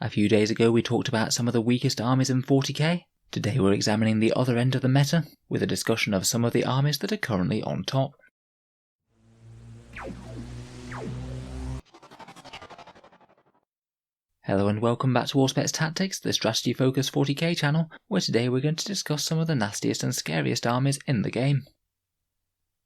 A few days ago we talked about some of the weakest armies in 40k. Today we're examining the other end of the meta, with a discussion of some of the armies that are currently on top. Hello and welcome back to Auspex Tactics, the strategy focused 40k channel, where today we're going to discuss some of the nastiest and scariest armies in the game.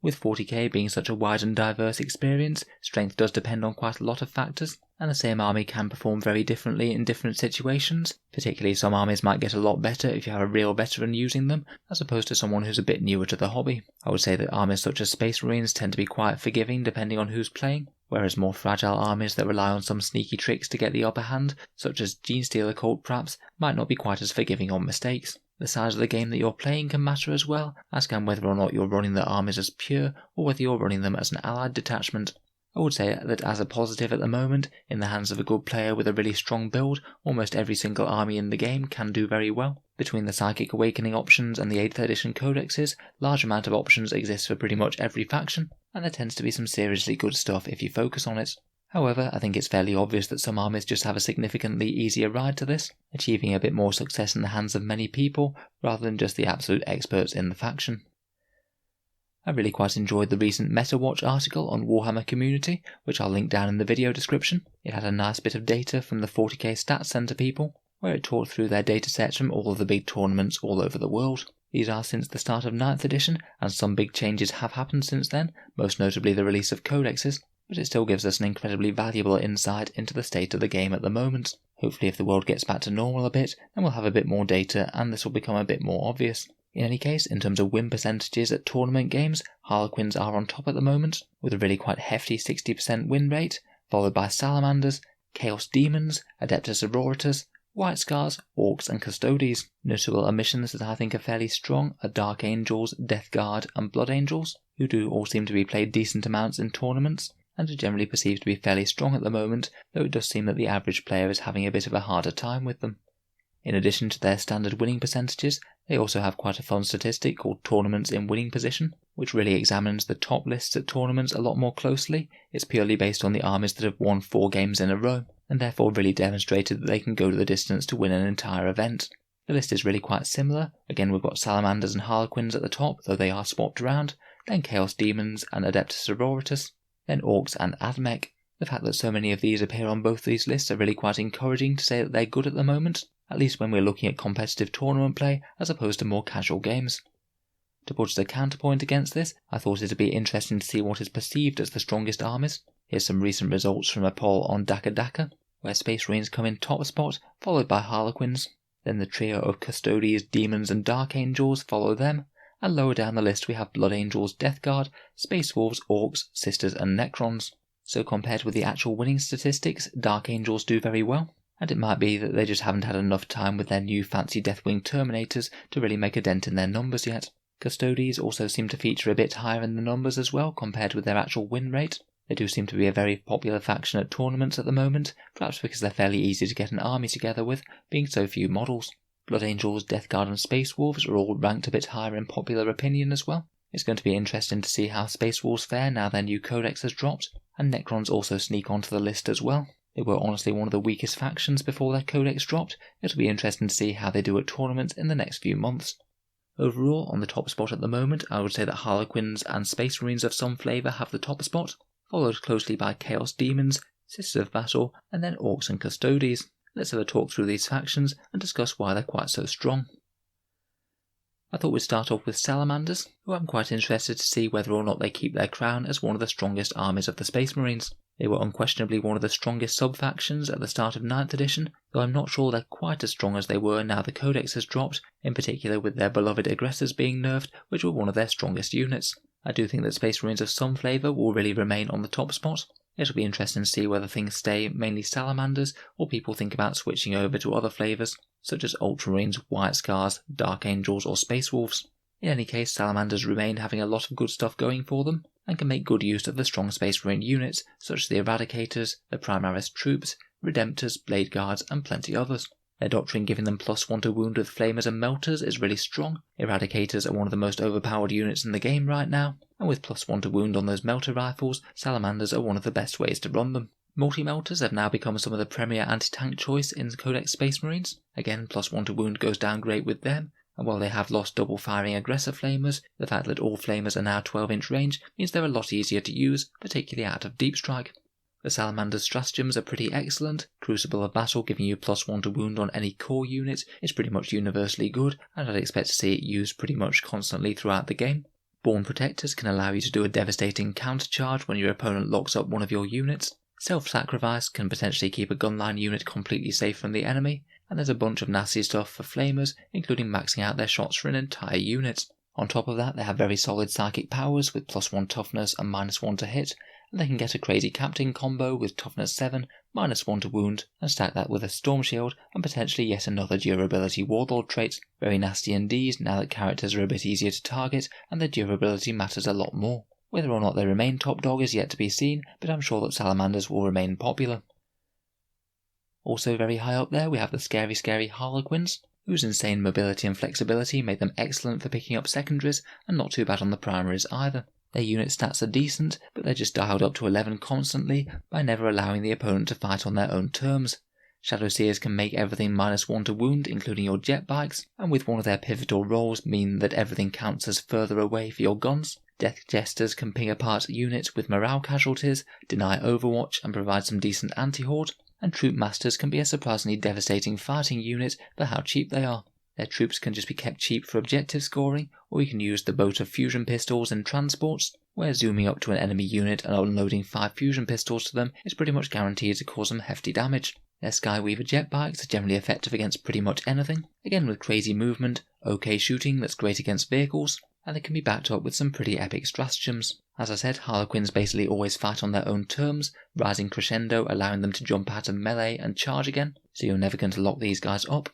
With 40k being such a wide and diverse experience, strength does depend on quite a lot of factors, and the same army can perform very differently in different situations. Particularly some armies might get a lot better if you have a real veteran using them, as opposed to someone who's a bit newer to the hobby. I would say that armies such as Space Marines tend to be quite forgiving depending on who's playing, whereas more fragile armies that rely on some sneaky tricks to get the upper hand, such as Genestealer Cult perhaps, might not be quite as forgiving on mistakes. The size of the game that you're playing can matter as well, as can whether or not you're running the armies as pure, or whether you're running them as an allied detachment. I would say that as a positive at the moment, in the hands of a good player with a really strong build, almost every single army in the game can do very well. Between the Psychic Awakening options and the 8th edition codexes, large amount of options exist for pretty much every faction, and there tends to be some seriously good stuff if you focus on it. However, I think it's fairly obvious that some armies just have a significantly easier ride to this, achieving a bit more success in the hands of many people, rather than just the absolute experts in the faction. I really quite enjoyed the recent MetaWatch article on Warhammer Community, which I'll link down in the video description. It had a nice bit of data from the 40k Stats Center people, where it talked through their datasets from all of the big tournaments all over the world. These are since the start of 9th edition, and some big changes have happened since then, most notably the release of codexes, but it still gives us an incredibly valuable insight into the state of the game at the moment. Hopefully if the world gets back to normal a bit, then we'll have a bit more data and this will become a bit more obvious. In any case, in terms of win percentages at tournament games, Harlequins are on top at the moment, with a really quite hefty 60% win rate, followed by Salamanders, Chaos Demons, Adepta Sororitas, White Scars, Orcs and Custodes. Notable omissions that I think are fairly strong are Dark Angels, Death Guard and Blood Angels, who do all seem to be played decent amounts in tournaments, and are generally perceived to be fairly strong at the moment, though it does seem that the average player is having a bit of a harder time with them. In addition to their standard winning percentages, they also have quite a fun statistic called Tournaments in Winning Position, which really examines the top lists at tournaments a lot more closely. It's purely based on the armies that have won 4 games in a row, and therefore really demonstrated that they can go to the distance to win an entire event. The list is really quite similar. Again, we've got Salamanders and Harlequins at the top, though they are swapped around, then Chaos Demons and Adepta Sororitas, then Orcs and Admech. The fact that so many of these appear on both these lists are really quite encouraging to say that they're good at the moment, at least when we're looking at competitive tournament play as opposed to more casual games. To put as a counterpoint against this, I thought it would be interesting to see what is perceived as the strongest armies. Here's some recent results from a poll on Daka, where Space Marines come in top spot, followed by Harlequins. Then the trio of Custodes, Demons and Dark Angels follow them, and lower down the list we have Blood Angels, Death Guard, Space Wolves, Orcs, Sisters and Necrons. So compared with the actual winning statistics, Dark Angels do very well, and it might be that they just haven't had enough time with their new fancy Deathwing Terminators to really make a dent in their numbers yet. Custodes also seem to feature a bit higher in the numbers as well compared with their actual win rate. They do seem to be a very popular faction at tournaments at the moment, perhaps because they're fairly easy to get an army together with, being so few models. Blood Angels, Death Guard and Space Wolves are all ranked a bit higher in popular opinion as well. It's going to be interesting to see how Space Wolves fare now their new codex has dropped, and Necrons also sneak onto the list as well. They were honestly one of the weakest factions before their codex dropped. It'll be interesting to see how they do at tournaments in the next few months. Overall, on the top spot at the moment, I would say that Harlequins and Space Marines of some flavour have the top spot, followed closely by Chaos Demons, Sisters of Battle, and then Orcs and Custodes. Let's have a talk through these factions and discuss why they're quite so strong. I thought we'd start off with Salamanders, who I'm quite interested to see whether or not they keep their crown as one of the strongest armies of the Space Marines. They were unquestionably one of the strongest sub-factions at the start of 9th edition, though I'm not sure they're quite as strong as they were now the codex has dropped, in particular with their beloved aggressors being nerfed, which were one of their strongest units. I do think that Space Marines of some flavour will really remain on the top spot. It'll be interesting to see whether things stay mainly Salamanders, or people think about switching over to other flavours, such as Ultramarines, White Scars, Dark Angels or Space Wolves. In any case, Salamanders remain having a lot of good stuff going for them, and can make good use of the strong Space Marine units, such as the Eradicators, the Primaris Troops, Redemptors, Blade Guards and plenty others. Their doctrine giving them +1 to wound with Flamers and Melters is really strong. Eradicators are one of the most overpowered units in the game right now, and with +1 to wound on those Melter rifles, Salamanders are one of the best ways to run them. Multi-melters have now become some of the premier anti-tank choice in Codex Space Marines. Again, +1 to wound goes down great with them, and while they have lost double firing aggressor flamers, the fact that all flamers are now 12-inch range means they're a lot easier to use, particularly out of deep strike. The Salamanders stratagems are pretty excellent. Crucible of Battle giving you +1 to wound on any core unit is pretty much universally good, and I'd expect to see it used pretty much constantly throughout the game. Born Protectors can allow you to do a devastating countercharge when your opponent locks up one of your units. Self-sacrifice can potentially keep a gunline unit completely safe from the enemy, and there's a bunch of nasty stuff for flamers, including maxing out their shots for an entire unit. On top of that, they have very solid psychic powers with +1 toughness and -1 to hit, and they can get a crazy captain combo with toughness 7, -1 to wound, and stack that with a storm shield and potentially yet another durability warlord trait. Very nasty indeed now that characters are a bit easier to target and their durability matters a lot more. Whether or not they remain top dog is yet to be seen, but I'm sure that Salamanders will remain popular. Also very high up there we have the scary Harlequins, whose insane mobility and flexibility make them excellent for picking up secondaries and not too bad on the primaries either. Their unit stats are decent, but they're just dialed up to 11 constantly by never allowing the opponent to fight on their own terms. Shadow Seers can make everything -1 to wound, including your jet bikes, and with one of their pivotal roles mean that everything counts as further away for your guns. Death Jesters can ping apart units with morale casualties, deny overwatch and provide some decent anti-horde, and Troop Masters can be a surprisingly devastating fighting unit for how cheap they are. Their troops can just be kept cheap for objective scoring, or you can use the boat of fusion pistols in transports, where zooming up to an enemy unit and unloading 5 fusion pistols to them is pretty much guaranteed to cause them hefty damage. Their Skyweaver jet bikes are generally effective against pretty much anything, again with crazy movement, okay shooting that's great against vehicles, and they can be backed up with some pretty epic stratagems. As I said, Harlequins basically always fight on their own terms, rising crescendo allowing them to jump out of melee and charge again, so you're never going to lock these guys up.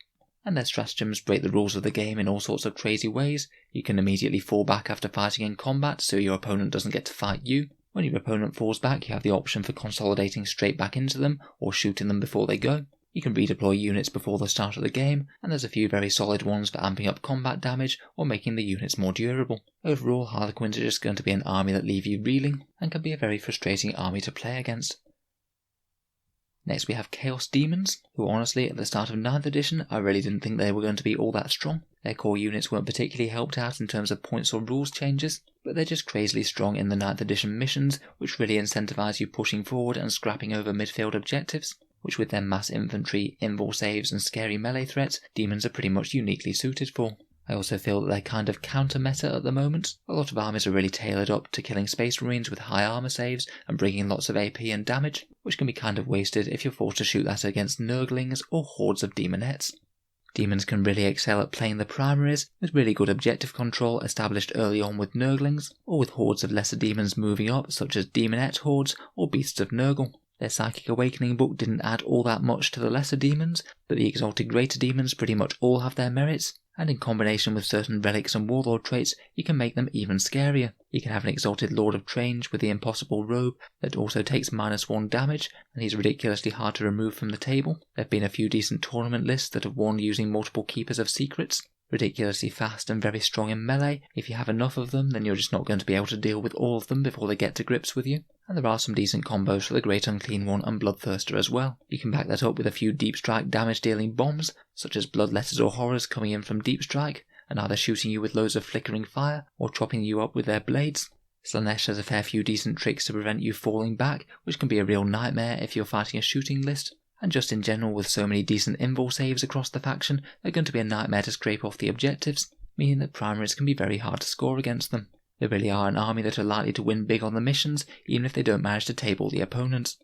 And their stratagems break the rules of the game in all sorts of crazy ways. You can immediately fall back after fighting in combat so your opponent doesn't get to fight you. When your opponent falls back, you have the option for consolidating straight back into them or shooting them before they go. You can redeploy units before the start of the game, and there's a few very solid ones for amping up combat damage or making the units more durable. Overall, Harlequins are just going to be an army that leave you reeling, and can be a very frustrating army to play against. Next we have Chaos Daemons, who honestly at the start of 9th edition I really didn't think they were going to be all that strong. Their core units weren't particularly helped out in terms of points or rules changes, but they're just crazily strong in the 9th edition missions, which really incentivize you pushing forward and scrapping over midfield objectives, which with their mass infantry, invul saves and scary melee threats, Daemons are pretty much uniquely suited for. I also feel that they're kind of counter-meta at the moment. A lot of armies are really tailored up to killing Space Marines with high armor saves and bringing lots of AP and damage, which can be kind of wasted if you're forced to shoot that against Nurglings or hordes of Demonettes. Demons can really excel at playing the primaries, with really good objective control established early on with Nurglings, or with hordes of lesser demons moving up such as Demonette hordes or Beasts of Nurgle. Their Psychic Awakening book didn't add all that much to the lesser demons, but the Exalted Greater Demons pretty much all have their merits, and in combination with certain relics and warlord traits, you can make them even scarier. You can have an Exalted Lord of Trange with the Impossible Robe that also takes -1 damage, and he's ridiculously hard to remove from the table. There have been a few decent tournament lists that have won using multiple Keepers of Secrets. Ridiculously fast and very strong in melee. If you have enough of them, then you're just not going to be able to deal with all of them before they get to grips with you. And there are some decent combos for the Great Unclean One and Bloodthirster as well. You can back that up with a few deep strike damage dealing bombs, such as Bloodletters or Horrors coming in from deep strike, and either shooting you with loads of flickering fire, or chopping you up with their blades. Slanesh has a fair few decent tricks to prevent you falling back, which can be a real nightmare if you're fighting a shooting list. And just in general, with so many decent invul saves across the faction, they're going to be a nightmare to scrape off the objectives, meaning that primaries can be very hard to score against them. They really are an army that are likely to win big on the missions, even if they don't manage to table the opponents.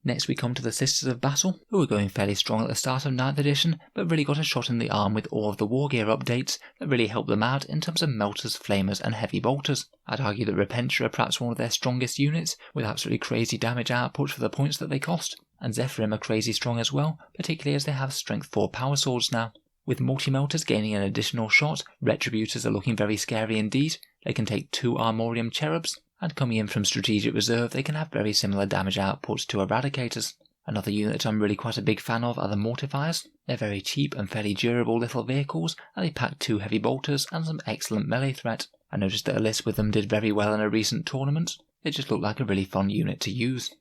Next we come to the Sisters of Battle, who were going fairly strong at the start of 9th edition, but really got a shot in the arm with all of the war gear updates that really helped them out in terms of melters, flamers and heavy bolters. I'd argue that Repentia are perhaps one of their strongest units, with absolutely crazy damage output for the points that they cost, and Zephyrim are crazy strong as well, particularly as they have strength 4 power swords now. With multi-melters gaining an additional shot, Retributors are looking very scary indeed. They can take 2 Armorium Cherubs, and coming in from Strategic Reserve they can have very similar damage outputs to Eradicators. Another unit that I'm really quite a big fan of are the Mortifiers. They're very cheap and fairly durable little vehicles, and they pack 2 heavy bolters and some excellent melee threat. I noticed that a list with them did very well in a recent tournament. They just look like a really fun unit to use.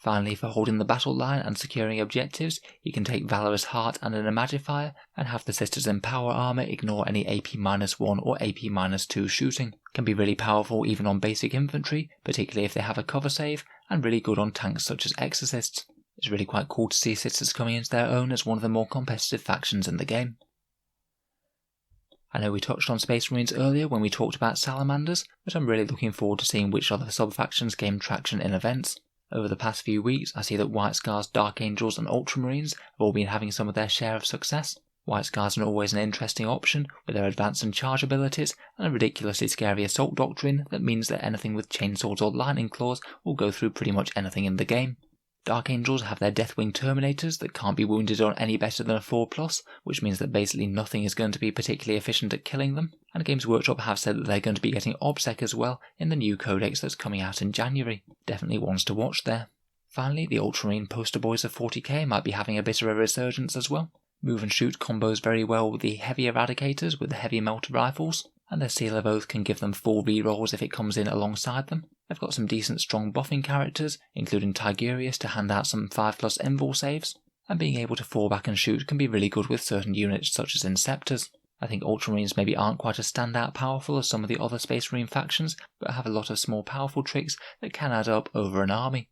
Finally, for holding the battle line and securing objectives, you can take Valorous Heart and an Imagifier, and have the Sisters in Power Armor ignore any AP-1 or AP-2 shooting. Can be really powerful even on basic infantry, particularly if they have a cover save, and really good on tanks such as Exorcists. It's really quite cool to see Sisters coming into their own as one of the more competitive factions in the game. I know we touched on Space Marines earlier when we talked about Salamanders, but I'm really looking forward to seeing which other sub-factions gain traction in events. Over the past few weeks, I see that White Scars, Dark Angels and Ultramarines have all been having some of their share of success. White Scars are always an interesting option, with their advance and charge abilities, and a ridiculously scary assault doctrine that means that anything with chainswords or lightning claws will go through pretty much anything in the game. Dark Angels have their Deathwing Terminators that can't be wounded on any better than a 4+, which means that basically nothing is going to be particularly efficient at killing them, and Games Workshop have said that they're going to be getting OBSEC as well in the new codex that's coming out in January. Definitely ones to watch there. Finally, the Ultramarine poster boys of 40k might be having a bit of a resurgence as well. Move and shoot combos very well with the heavy Eradicators with the heavy melter rifles, and their Seal of Oath can give them full rerolls if it comes in alongside them. They've got some decent strong buffing characters, including Tigurius to hand out some 5+ Envol saves, and being able to fall back and shoot can be really good with certain units such as Inceptors. I think Ultramarines maybe aren't quite as standout powerful as some of the other Space Marine factions, but have a lot of small powerful tricks that can add up over an army.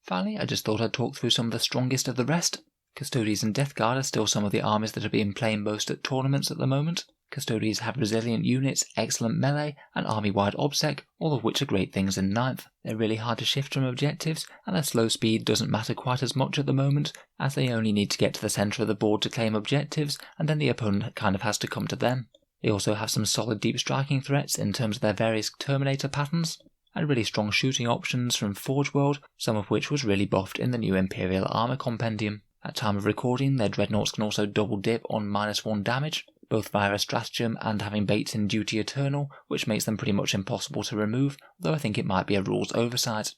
Finally, I just thought I'd talk through some of the strongest of the rest. Custodians and Death Guard are still some of the armies that are being played most at tournaments at the moment. Custodians have resilient units, excellent melee, and army-wide OBSEC, all of which are great things in 9th. They're really hard to shift from objectives, and their slow speed doesn't matter quite as much at the moment, as they only need to get to the centre of the board to claim objectives, and then the opponent kind of has to come to them. They also have some solid deep striking threats in terms of their various Terminator patterns, and really strong shooting options from Forge World, some of which was really buffed in the new Imperial Armour Compendium. At time of recording, their Dreadnoughts can also double dip on -1 damage, both via a stratagem and having baits in Duty Eternal, which makes them pretty much impossible to remove, though I think it might be a rules oversight.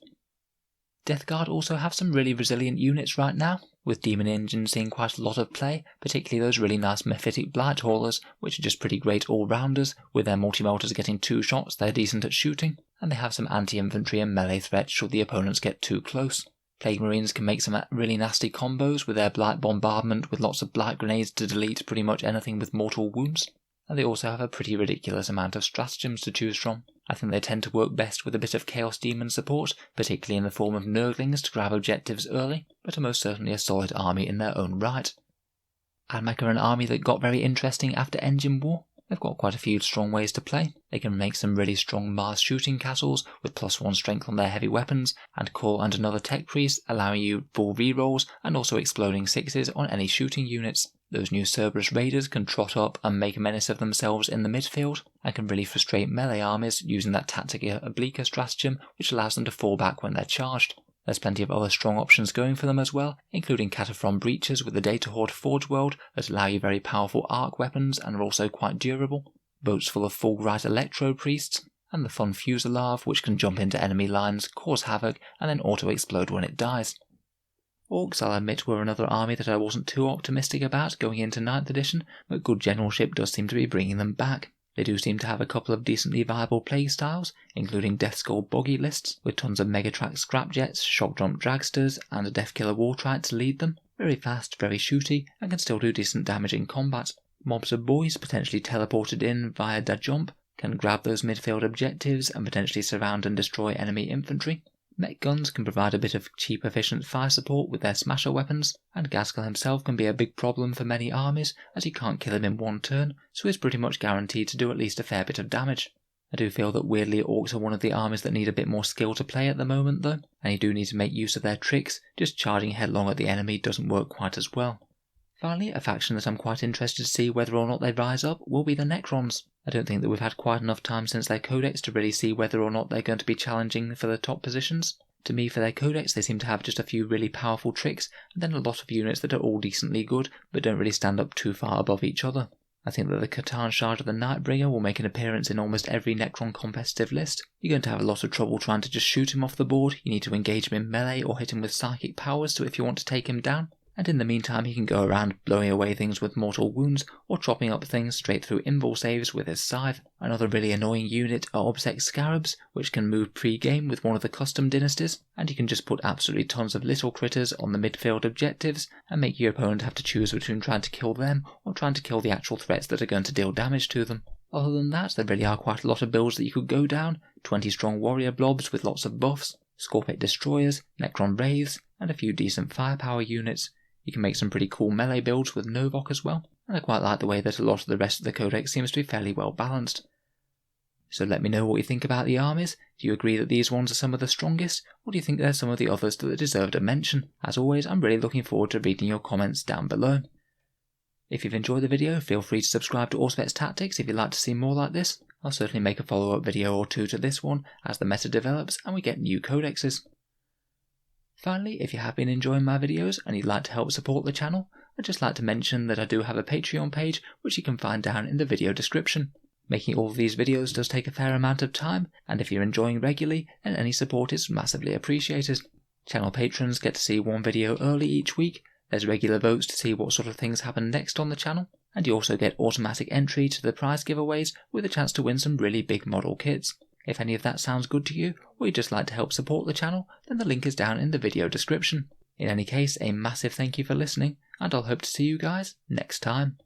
Death Guard also have some really resilient units right now, with Demon Engines seeing quite a lot of play, particularly those really nice Mephitic Blight Haulers, which are just pretty great all-rounders. With their multi-melters getting 2 shots, they're decent at shooting, and they have some anti-infantry and melee threats should the opponents get too close. Plague Marines can make some really nasty combos with their Blight Bombardment with lots of Blight Grenades to delete pretty much anything with mortal wounds, and they also have a pretty ridiculous amount of stratagems to choose from. I think they tend to work best with a bit of Chaos Demon support, particularly in the form of Nurglings to grab objectives early, but are most certainly a solid army in their own right. Admech are an army that got very interesting after Engine War. They've got quite a few strong ways to play. They can make some really strong Mars shooting castles with +1 strength on their heavy weapons, and Core and another Tech Priest allowing you full rerolls and also exploding 6s on any shooting units. Those new Cerberus Raiders can trot up and make a menace of themselves in the midfield, and can really frustrate melee armies using that Tactica Obliqua stratagem, which allows them to fall back when they're charged. There's plenty of other strong options going for them as well, including Cataphron Breaches with the Data Horde Forge World that allow you very powerful arc weapons and are also quite durable, boats full of Fulgurite Electro Priests, and the fun Fusilave which can jump into enemy lines, cause havoc, and then auto-explode when it dies. Orcs, I'll admit, were another army that I wasn't too optimistic about going into 9th edition, but good generalship does seem to be bringing them back. They do seem to have a couple of decently viable playstyles, including Death Skull Boggy lists, with tons of Megatrack Scrapjets, Shock Jump Dragsters, and a Deathkiller Wartrite to lead them. Very fast, very shooty, and can still do decent damage in combat. Mobs of Boys, potentially teleported in via Da Jump, can grab those midfield objectives and potentially surround and destroy enemy infantry. Mech Guns can provide a bit of cheap efficient fire support with their smasher weapons, and Gaskell himself can be a big problem for many armies as you can't kill him in one turn, so he's pretty much guaranteed to do at least a fair bit of damage. I do feel that weirdly Orcs are one of the armies that need a bit more skill to play at the moment though, and you do need to make use of their tricks. Just charging headlong at the enemy doesn't work quite as well. Finally, a faction that I'm quite interested to see whether or not they rise up will be the Necrons. I don't think that we've had quite enough time since their codex to really see whether or not they're going to be challenging for the top positions. To me, for their codex, they seem to have just a few really powerful tricks, and then a lot of units that are all decently good, but don't really stand up too far above each other. I think that the Catan Shard of the Nightbringer will make an appearance in almost every Necron competitive list. You're going to have a lot of trouble trying to just shoot him off the board. You need to engage him in melee or hit him with psychic powers if you want to take him down. and in the meantime he can go around blowing away things with mortal wounds or chopping up things straight through invul saves with his scythe. Another really annoying unit are Auspex Scarabs, which can move pre-game with one of the custom dynasties, and you can just put absolutely tons of little critters on the midfield objectives and make your opponent have to choose between trying to kill them or trying to kill the actual threats that are going to deal damage to them. Other than that, there really are quite a lot of builds that you could go down: 20 strong warrior blobs with lots of buffs, Scorpic destroyers, Necron wraiths, and a few decent firepower units. You can make some pretty cool melee builds with Novok as well, and I quite like the way that a lot of the rest of the codex seems to be fairly well balanced. So let me know what you think about the armies. Do you agree that these ones are some of the strongest, or do you think there's some of the others that deserve a mention? As always, I'm really looking forward to reading your comments down below. If you've enjoyed the video, feel free to subscribe to Auspex Tactics if you'd like to see more like this. I'll certainly make a follow-up video or two to this one as the meta develops and we get new codexes. Finally, if you have been enjoying my videos and you'd like to help support the channel, I'd just like to mention that I do have a Patreon page which you can find down in the video description. Making all of these videos does take a fair amount of time, and if you're enjoying regularly, then any support is massively appreciated. Channel patrons get to see one video early each week, there's regular votes to see what sort of things happen next on the channel, and you also get automatic entry to the prize giveaways with a chance to win some really big model kits. If any of that sounds good to you, or you'd just like to help support the channel, then the link is down in the video description. In any case, a massive thank you for listening, and I'll hope to see you guys next time.